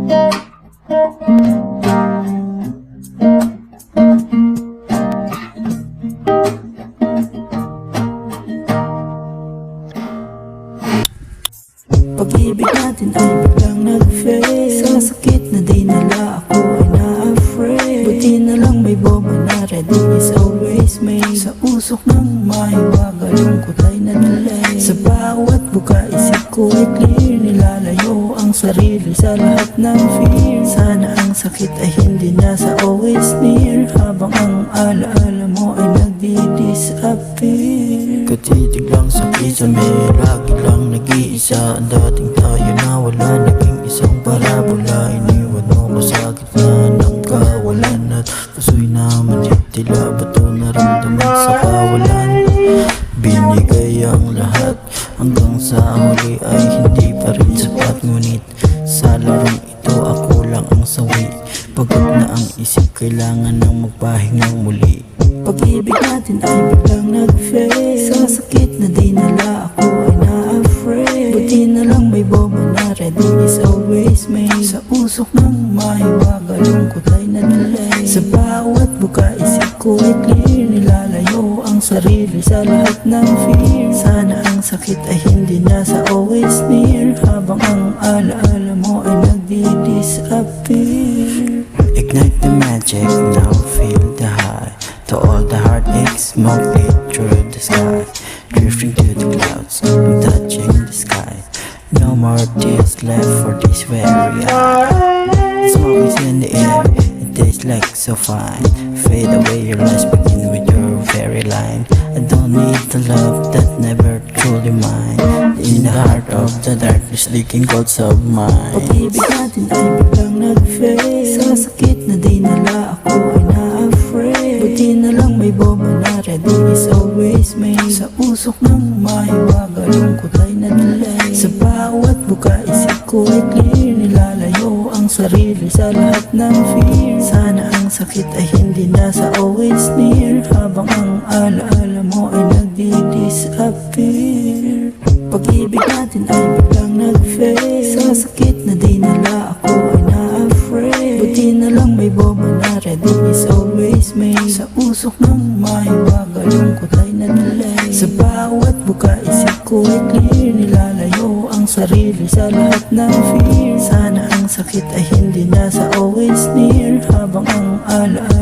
Pag-ibig natin ay biglang nag-fade. Sa sakit na di nila ako ay na-afraid. Buti na lang may bomba na ready is always made. Sa usok ng mahiwaga, lungkot ay nadalay. Sa bawat buka isip ko ay clear. Nilalayo ang sarili sa lahat ng fear. Sana ang sakit ay hindi nasa always near. Habang ang alaala mo ay nagdi-disappear. Katitig lang sa kisame, lagi lang nag-iisa. Ang dating tayo na wala, naging isang parabola. Iniwan mo ko sa gitna ng kawalan. At puso'y naman tila bato naramdaman sa kawalan. Binigay ang lahat hanggang sa huli ay hindi pa rin sapat. Ngunit sa larong ito ako lang ang sawi. Pagod na ang isip, kailangan nang magpahingang muli. Pag-ibig natin ay biglang nag-fade. Sa sakit na di nila ako ay na-afraid. Buti na lang may bomba na ready is always made. Sa usok ng mahiwaga, lungkot ay nadalay. Sa bawat buka isip ko ay clear. Nilalayo ang sarili sa lahat ng fear. Sana ang sakit ay hindi nasa always near. Habang ang alaala mo ay nagdi-disappear. Ignite the magic, now feel the high. To all the heartaches, smoke it through the sky. Drifting to the clouds, I'm touching the sky. No more tears left for this weary eye. Smoke is in the air, it tastes like so fine. Fade away your lies, begin with your very line. I don't need the love that never truly mine. In the heart of the darkness, leaking cold of mine. Pag-ibig natin ay biglang nag-fade. Sa sakit na di nila ako ay na-afraid. Buti na lang may bomba na ready is always made. Sa usok ng mahiwaga, lungkot ay nadalay. Sa bawat buka isip ko ay clear. Nilalayo ang sarili sa lahat ng fear. Sana ang sakit ay hindi nasa always near. Habang ang alaala mo ay nagdi-disappear. Pag-ibig natin ay biglang nag-fade. Sa sakit na di nila ako ay na-afraid. Buti na lang may bomba na ready is always made. Sa usok ng mahiwaga, lungkot ay nadalay. Sa bawat buka isip ko ay clear. Nilalayo ang sarili sa lahat ng fear. Sana ang sakit ay hindi nasa always near. Habang ang alaala